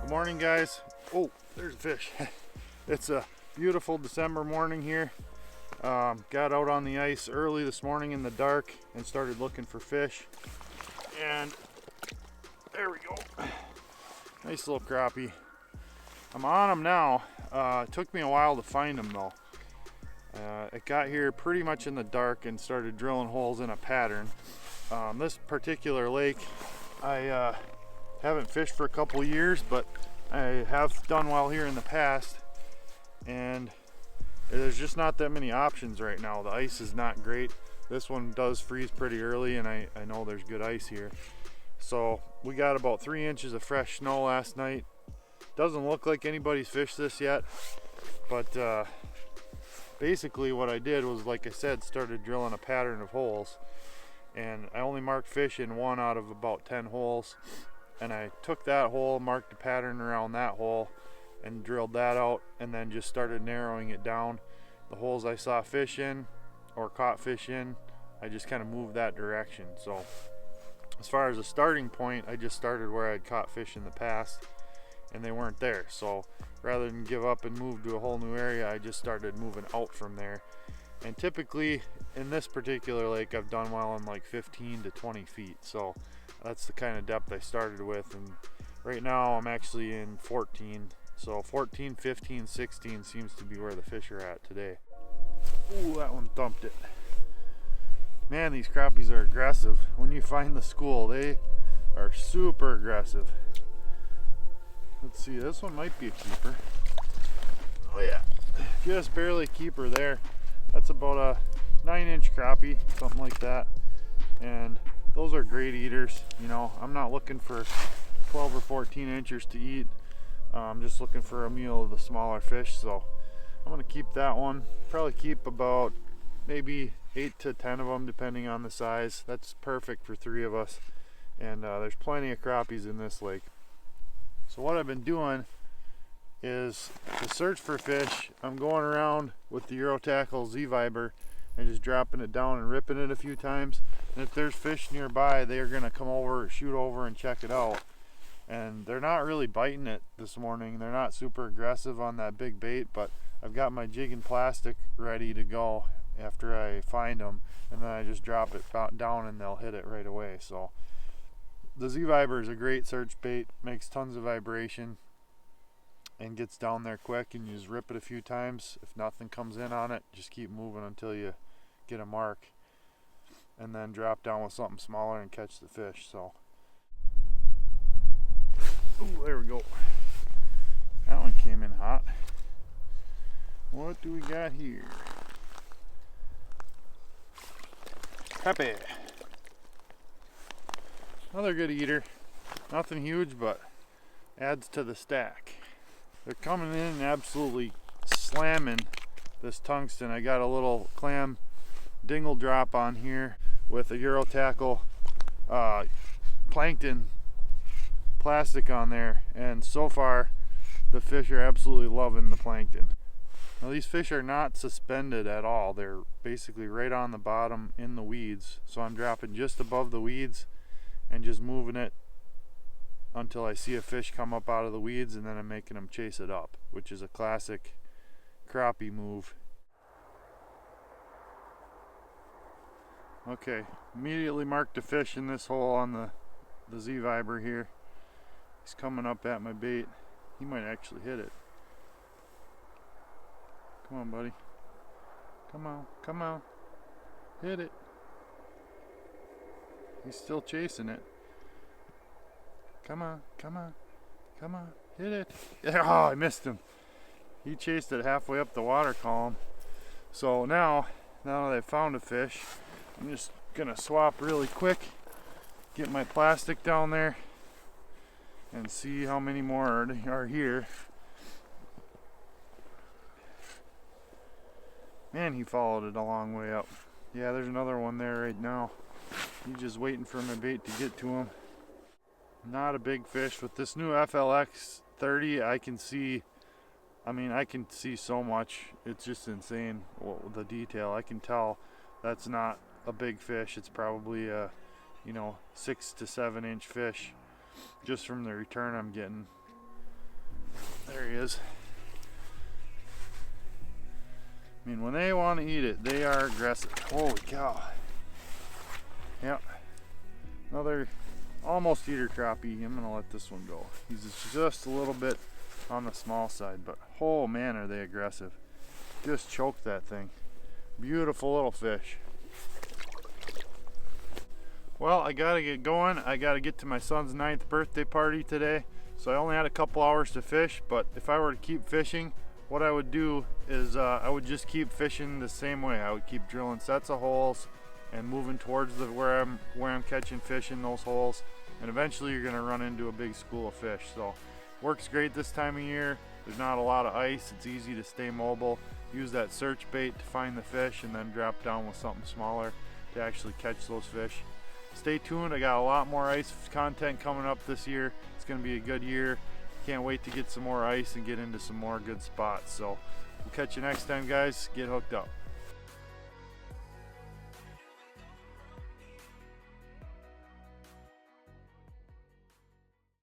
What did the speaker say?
Good morning, guys. Oh, there's a fish. It's a beautiful December morning here. Got out on the ice early this morning in the dark and started looking for fish. And there we go. Nice little crappie. I'm on them now. It took me a while to find them though. It got here pretty much in the dark and started drilling holes in a pattern. This particular lake, I haven't fished for a couple years, but I have done well here in the past, and there's just not that many options right now. The ice is not great. This one does freeze pretty early, and I know there's good ice here. So we got about 3 inches of fresh snow last night. Doesn't look like anybody's fished this yet, but basically what I did was, like I said, started drilling a pattern of holes, and I only marked fish in 1 out of about 10 holes. And I took that hole, marked a pattern around that hole, and drilled that out, and then just started narrowing it down. The holes I saw fish in or caught fish in, I just kind of moved that direction. So as far as a starting point, I just started where I'd caught fish in the past and they weren't there. So rather than give up and move to a whole new area, I just started moving out from there. And typically in this particular lake, I've done well in like 15 to 20 feet. So that's the kind of depth I started with, and right now I'm actually in 14. So 14, 15, 16 seems to be where the fish are at today. Ooh, that one thumped it. Man, these crappies are aggressive. When you find the school, they are super aggressive. Let's see, this one might be a keeper. Oh yeah, just barely a keeper there. That's about a 9-inch crappie, something like that. And those are great eaters. You know, I'm not looking for 12 or 14 inchers to eat. I'm just looking for a meal of the smaller fish. So I'm gonna keep that one. Probably keep about maybe 8 to 10 of them, depending on the size. That's perfect for 3 of us. And there's plenty of crappies in this lake. So what I've been doing is to search for fish, I'm going around with the Euro Tackle Z-Viber and just dropping it down and ripping it a few times. And if there's fish nearby, they're gonna come over, shoot over and check it out. And they're not really biting it this morning. They're not super aggressive on that big bait, but I've got my jig and plastic ready to go after I find them, and then I just drop it down and they'll hit it right away. So the Z-Viber is a great search bait, makes tons of vibration and gets down there quick, and you just rip it a few times. If nothing comes in on it, just keep moving until you get a mark, and then drop down with something smaller and catch the fish. So, ooh, there we go. That one came in hot. What do we got here? Crappie. Another good eater. Nothing huge, but adds to the stack. They're coming in and absolutely slamming this tungsten. I got a little clam dingle drop on here with a Euro Tackle plankton plastic on there, and so far the fish are absolutely loving the plankton. Now these fish are not suspended at all. They're basically right on the bottom in the weeds. So I'm dropping just above the weeds and just moving it until I see a fish come up out of the weeds, and then I'm making them chase it up, which is a classic crappie move. Okay, immediately marked a fish in this hole on the Z-Viber here. He's coming up at my bait. He might actually hit it. Come on, buddy. Come on, come on. Hit it. He's still chasing it. Come on, come on, come on, hit it. Oh, I missed him. He chased it halfway up the water column. So now that I've found a fish, I'm just gonna swap really quick, get my plastic down there, and see how many more are here. Man, he followed it a long way up. Yeah, there's another one there right now. He's just waiting for my bait to get to him. Not a big fish. With this new FLX 30, I can see so much. It's just insane, the detail. I can tell that's not a big fish. It's probably a 6 to 7 inch fish just from the return I'm getting. There he is. I mean, when they want to eat it, they are aggressive. Holy cow. Yep. Another almost eater crappie. I'm gonna let this one go. He's just a little bit on the small side, but oh man, are they aggressive. Just choked that thing. Beautiful little fish. Well, I gotta get going. I gotta get to my son's 9th birthday party today, so I only had a couple hours to fish. But if I were to keep fishing, what I would do is I would just keep fishing the same way. I would keep drilling sets of holes and moving towards where I'm catching fish in those holes, and eventually you're gonna run into a big school of fish. So works great this time of year. There's not a lot of ice. It's easy to stay mobile. Use that search bait to find the fish and then drop down with something smaller to actually catch those fish. Stay tuned. I got a lot more ice content coming up this year. It's gonna be a good year. Can't wait to get some more ice and get into some more good spots. So we'll catch you next time, guys. Get hooked up.